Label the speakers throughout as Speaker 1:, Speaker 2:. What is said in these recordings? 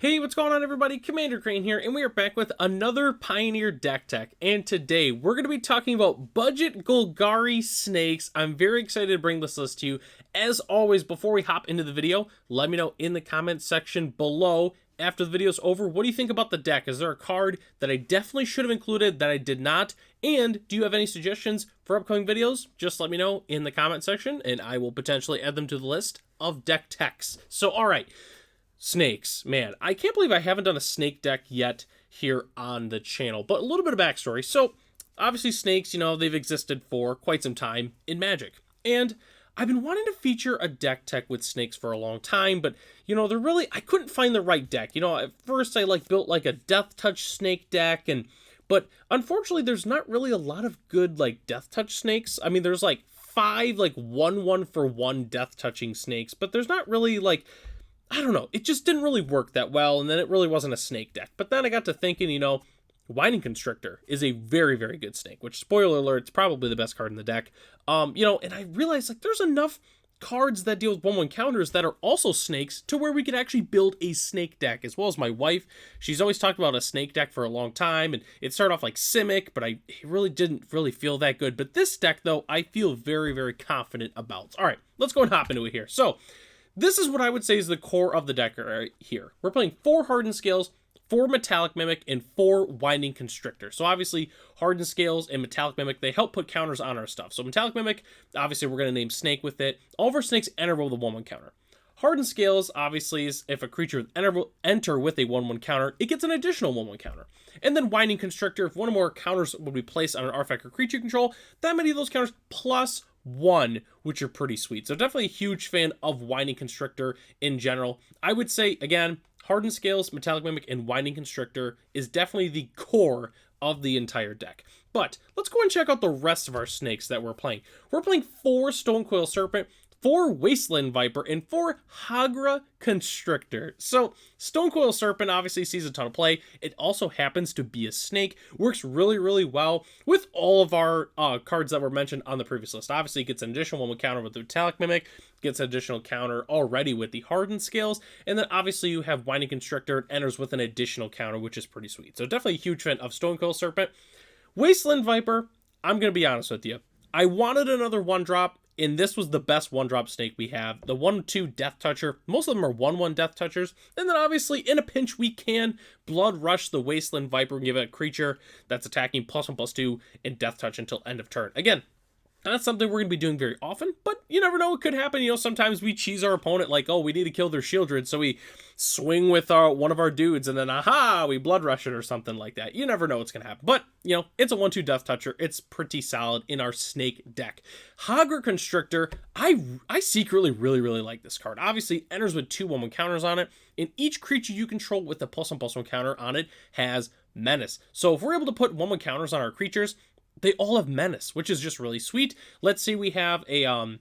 Speaker 1: Hey, what's going on everybody? Commander Crane here, and we are back with another Pioneer deck tech. And today, we're going to be talking about budget Golgari snakes. I'm very excited to bring this list to you. As always, before we hop into the video, let me know in the comments section below after the video's over, what do you think about the deck? Is there a card that I definitely should have included that I did not? And do you have any suggestions for upcoming videos? Just let me know in the comment section, and I will potentially add them to the list of deck techs. So, alright. Snakes, man, I can't believe I haven't done a snake deck yet here on the channel, but a little bit of backstory. So, obviously snakes, they've existed for quite some time in Magic, and I've been wanting to feature a deck tech with snakes for a long time, but, I couldn't find the right deck. At first I built a Death Touch snake deck, but unfortunately there's not really a lot of good, Death Touch snakes. I mean, there's, 5, 1 for 1 Death Touching snakes, but there's not really, I don't know, it just didn't really work that well, and then it really wasn't a snake deck. But then I got to thinking, Winding Constrictor is a very, very good snake, which, spoiler alert, it's probably the best card in the deck. And I realized, there's enough cards that deal with 1/1 counters that are also snakes to where we could actually build a snake deck, as well as my wife. She's always talked about a snake deck for a long time, and it started off like Simic, but I really didn't feel that good. But this deck, though, I feel very, very confident about. All right, let's go and hop into it here. So, this is what I would say is the core of the deck right here. We're playing 4 Hardened Scales, 4 Metallic Mimic, and 4 Winding Constrictor. So obviously, Hardened Scales and Metallic Mimic, they help put counters on our stuff. So Metallic Mimic, obviously we're going to name Snake with it. All of our snakes enter with a 1/1 counter. Hardened Scales, obviously, is if a creature enter with a 1/1 counter, it gets an additional 1/1 counter. And then Winding Constrictor, if one or more counters would be placed on an artifact or creature control, that many of those counters plus 1, which are pretty sweet. So definitely a huge fan of Winding Constrictor in general. I would say, again, Hardened Scales, Metallic Mimic, and Winding Constrictor is definitely the core of the entire deck. But let's go and check out the rest of our snakes that we're playing. We're playing 4 Stonecoil Serpent, 4 Wasteland Viper, and 4 Hagra Constrictor. So, Stonecoil Serpent obviously sees a ton of play. It also happens to be a snake. Works really, really well with all of our cards that were mentioned on the previous list. Obviously, it gets an additional 1/1 counter with the Metallic Mimic, gets an additional counter already with the Hardened Scales, and then obviously you have Winding Constrictor. It enters with an additional counter, which is pretty sweet. So, definitely a huge fan of Stonecoil Serpent. Wasteland Viper, I'm going to be honest with you. I wanted another 1-drop. And this was the best 1-drop snake we have. The 1/2 Death Toucher. Most of them are 1/1 Death Touchers. And then obviously, in a pinch, we can Blood Rush the Wasteland Viper and give it a creature that's attacking +1/+2 and Death Touch until end of turn. Again, that's something we're going to be doing very often, but you never know, it could happen. Sometimes we cheese our opponent oh, we need to kill their Shieldred, so we swing with one of our dudes, and then, aha, we Blood Rush it or something like that. You never know what's going to happen. But, it's a 1/2 Death Toucher. It's pretty solid in our snake deck. Hagra Constrictor, I secretly really, really like this card. Obviously, enters with 2 1/1 counters on it, and each creature you control with a +1/+1 counter on it has Menace. So if we're able to put 1/1 counters on our creatures, they all have Menace, which is just really sweet. Let's say we have a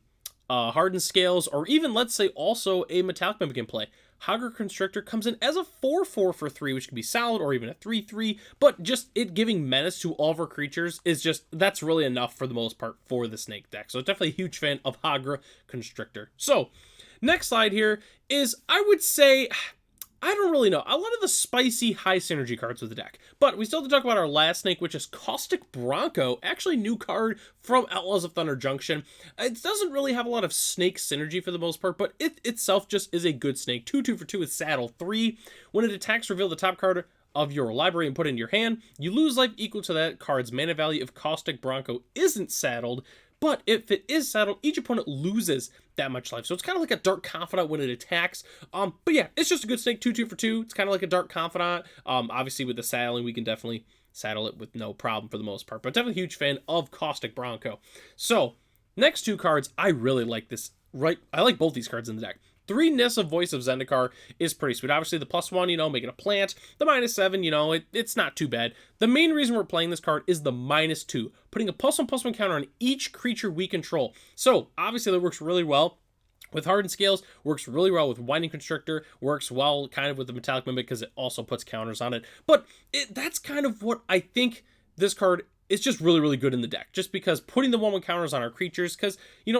Speaker 1: Hardened Scales, or even let's say also a Metallic Mimic in play. Hagra Constrictor comes in as a 4/4 for 3, which can be solid, or even a 3/3, but just it giving Menace to all of our creatures is that's really enough for the most part for the snake deck. So definitely a huge fan of Hagra Constrictor. So, next slide here is, I would say, I don't really know. A lot of the spicy high synergy cards with the deck. But we still have to talk about our last snake, which is Caustic Bronco. Actually, new card from Outlaws of Thunder Junction. It doesn't really have a lot of snake synergy for the most part, but it itself just is a good snake. 2/2 for 2 with Saddle 3. When it attacks, reveal the top card of your library and put it in your hand. You lose life equal to that card's mana value if Caustic Bronco isn't saddled. But if it is saddled, each opponent loses that much life. So it's kind of like a Dark Confidant when it attacks. But yeah, it's just a good snake, 2/2 for 2. It's kind of like a Dark Confidant. Obviously with the saddling, we can definitely saddle it with no problem for the most part. But definitely a huge fan of Caustic Bronco. So, next 2 cards, I really like this. I like both these cards in the deck. 3 Nissa Voice of Zendikar is pretty sweet. Obviously, the +1, make it a plant. The -7, it's not too bad. The main reason we're playing this card is the -2, putting a +1/+1 counter on each creature we control. So, obviously, that works really well with Hardened Scales, works really well with Winding Constrictor, works well kind of with the Metallic Mimic because it also puts counters on it. But that's kind of what I think this card it's just really, really good in the deck. Just because putting the 1/1 counters on our creatures, because,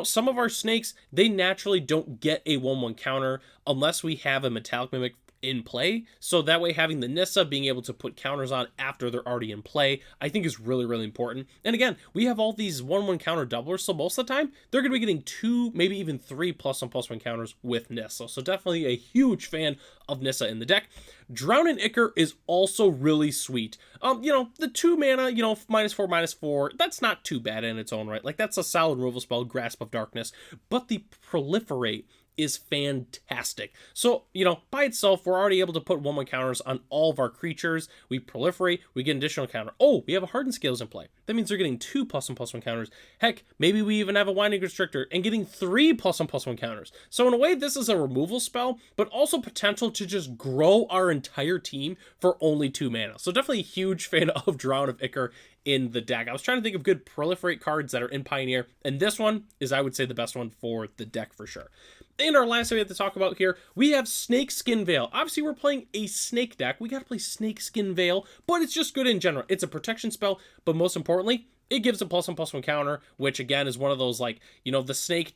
Speaker 1: some of our snakes, they naturally don't get a 1/1 counter unless we have a Metallic Mimic in play. So that way having the Nissa being able to put counters on after they're already in play, I think is really, really important. And again, we have all these 1/1 counter doublers, so most of the time they're going to be getting 2, maybe even 3 +1/+1 counters with Nissa. So definitely a huge fan of Nissa in the deck. Drown and Ichor is also really sweet. The 2 mana, -4/-4, that's not too bad in its own right. Like, that's a solid removal spell, Grasp of Darkness. But the Proliferate is fantastic. So, by itself, we're already able to put 1/1 counters on all of our creatures. We proliferate, we get an additional counter. Oh, we have a Hardened Scales in play. That means they're getting 2 +1/+1 counters. Heck, maybe we even have a Winding Constrictor and getting 3 +1/+1 counters. So in a way, this is a removal spell, but also potential to just grow our entire team for only 2 mana. So definitely a huge fan of Drown of Ichor in the deck. I was trying to think of good proliferate cards that are in Pioneer, and this one is, I would say, the best one for the deck for sure. And our last thing we have to talk about here, we have Snakeskin Veil. Obviously, we're playing a snake deck. We gotta play Snakeskin Veil, but it's just good in general. It's a protection spell, but most importantly, it gives a +1/+1 counter, which again is one of those, like, the snake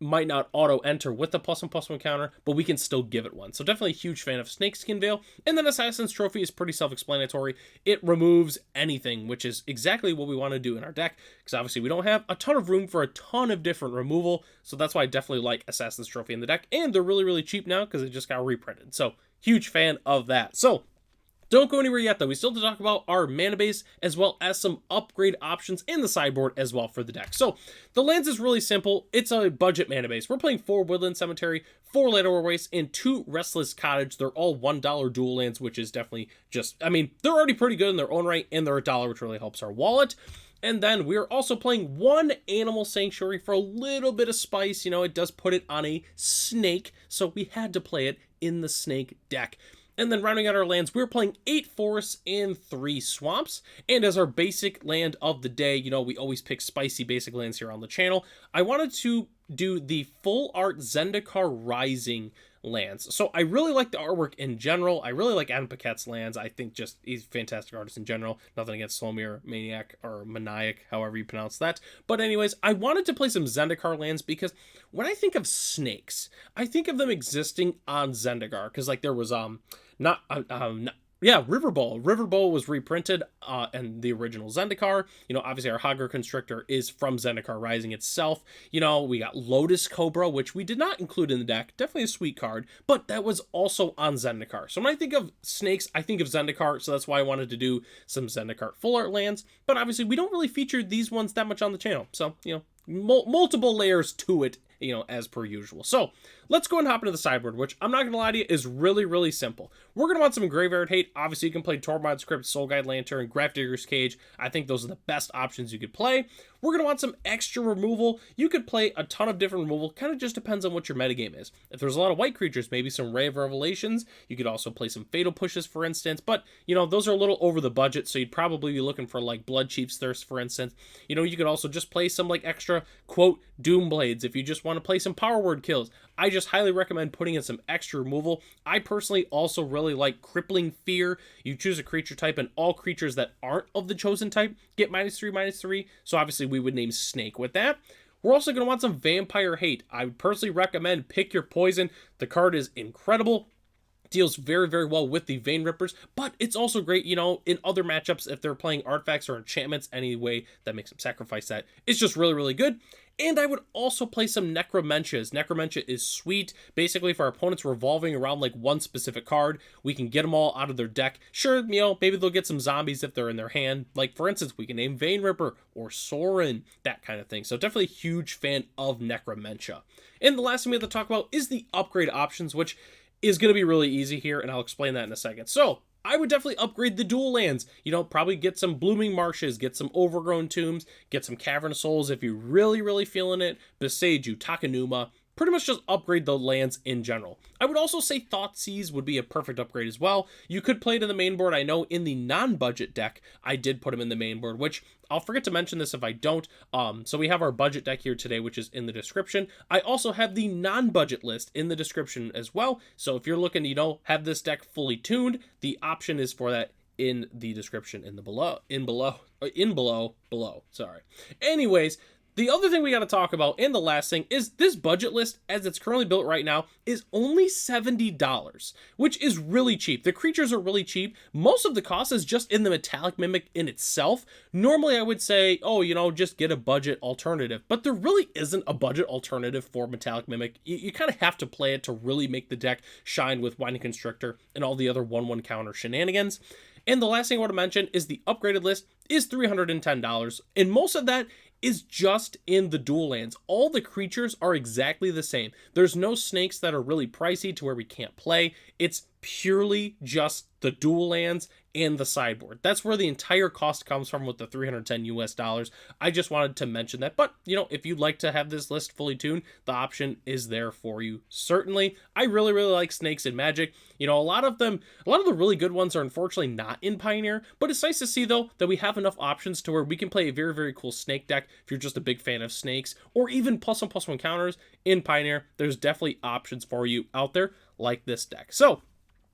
Speaker 1: might not auto enter with the +1/+1 counter, but we can still give it one. So definitely a huge fan of Snakeskin Veil. And then Assassin's Trophy is pretty self-explanatory. It removes anything, which is exactly what we want to do in our deck, because obviously we don't have a ton of room for a ton of different removal. So that's why I definitely like Assassin's Trophy in the deck. And they're really, really cheap now because it just got reprinted. So huge fan of that. So don't go anywhere yet, though. We still have to talk about our mana base, as well as some upgrade options in the sideboard as well for the deck. So the lands is really simple. It's a budget mana base. We're playing 4 Woodland Cemetery, 4 Lateral Waste, and 2 Restless Cottage. They're all $1 dual lands, which is definitely they're already pretty good in their own right, and they're $1, which really helps our wallet. And then we're also playing 1 Animal Sanctuary for a little bit of spice. It does put it on a snake, so we had to play it in the snake deck. And then rounding out our lands, we're playing 8 forests and 3 swamps. And as our basic land of the day, we always pick spicy basic lands here on the channel. I wanted to do the full art Zendikar Rising lands. So I really like the artwork in general. I really like Adam Paquette's lands. I think just he's a fantastic artist in general. Nothing against Slomir, Maniac, or Maniac, however you pronounce that. But anyways, I wanted to play some Zendikar lands because when I think of snakes, I think of them existing on Zendikar. Because there was Riverbowl. Riverbowl was reprinted in the original Zendikar. Obviously our Hagar Constrictor is from Zendikar Rising itself. We got Lotus Cobra, which we did not include in the deck. Definitely a sweet card, but that was also on Zendikar. So when I think of snakes, I think of Zendikar, so that's why I wanted to do some Zendikar full art lands. But obviously we don't really feature these ones that much on the channel. So, multiple layers to it, as per usual. So let's go and hop into the sideboard, which I'm not going to lie to you is really, really simple. We're going to want some Graveyard Hate. Obviously, you can play Tormod's Crypt, Soul Guide Lantern, Grafdigger's Cage. I think those are the best options you could play. We're going to want some extra removal. You could play a ton of different removal. Kind of just depends on what your metagame is. If there's a lot of white creatures, maybe some Ray of Revelations. You could also play some Fatal Pushes, for instance. But, those are a little over the budget, so you'd probably be looking for, Blood Chief's Thirst, for instance. You could also just play some, extra, quote, Doom Blades if you just want to play some Power Word kills. I just highly recommend putting in some extra removal. I personally also really like Crippling Fear. You choose a creature type, and all creatures that aren't of the chosen type get -3/-3. So obviously we would name Snake with that. We're also going to want some Vampire Hate. I would personally recommend Pick Your Poison. The card is incredible. Deals very, very well with the Vein Rippers, but it's also great, in other matchups if they're playing artifacts or enchantments any way that makes them sacrifice that. It's just really, really good. And I would also play some Necromencias. Necromencia is sweet. Basically, if our opponent's revolving around one specific card, we can get them all out of their deck. Sure, maybe they'll get some zombies if they're in their hand. For instance, we can name Vein Ripper or Sorin, that kind of thing. So definitely a huge fan of Necromencia. And the last thing we have to talk about is the upgrade options, which is going to be really easy here, and I'll explain that in a second. So I would definitely upgrade the dual lands. Probably get some Blooming Marshes, get some Overgrown Tombs, get some Cavern of Souls if you're really, really feeling it. Boseiju, Takenuma. Pretty much just upgrade the lands in general. I would also say Thoughtseize would be a perfect upgrade as well. You could play it in the main board. I know in the non-budget deck, I did put them in the main board, which I'll forget to mention this if I don't. So we have our budget deck here today, which is in the description. I also have the non-budget list in the description as well. So if you're looking to, have this deck fully tuned, the option is for that in the description below. Sorry. Anyways, The other thing we got to talk about, and the last thing, is this budget list, as it's currently built right now, is only $70, which is really cheap. The creatures are really cheap. Most of the cost is just in the Metallic Mimic in itself. Normally, I would say, oh, you know, just get a budget alternative. But there really isn't a budget alternative for Metallic Mimic. You kind of have to play it to really make the deck shine with Winding Constrictor and all the other 1/1 counter shenanigans. And the last thing I want to mention is the upgraded list is $310, and most of that is just in the dual lands. All the creatures are exactly the same. There's no snakes that are really pricey to where we can't play. It's purely just the dual lands and the sideboard. That's where the entire cost comes from with the $310. I just wanted to mention that. But, you know, if you'd like to have this list fully tuned, the option is there for you. Certainly, I really like snakes in Magic. You know, a lot of the really good ones are unfortunately not in Pioneer, but it's nice to see, though, that we have enough options to where we can play a very cool snake deck if you're just a big fan of snakes, or even +1/+1 counters in Pioneer. There's definitely options for you out there like this deck. So,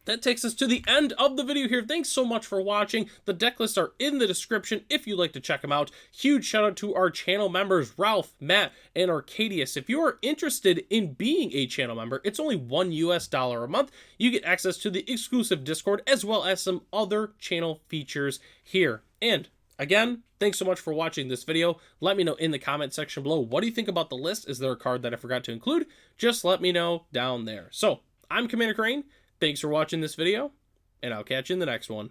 Speaker 1: that takes us to the end of the video here. Thanks so much for watching. The deck lists are in the description if you'd like to check them out. Huge shout out to our channel members, Ralph, Matt, and Arcadius. If you are interested in being a channel member, it's only $1 a month. You get access to the exclusive Discord as well as some other channel features here. And again, thanks so much for watching this video. Let me know in the comment section below, what do you think about the list? Is there a card that I forgot to include? Just let me know down there. So, I'm Commander Crane. Thanks for watching this video, and I'll catch you in the next one.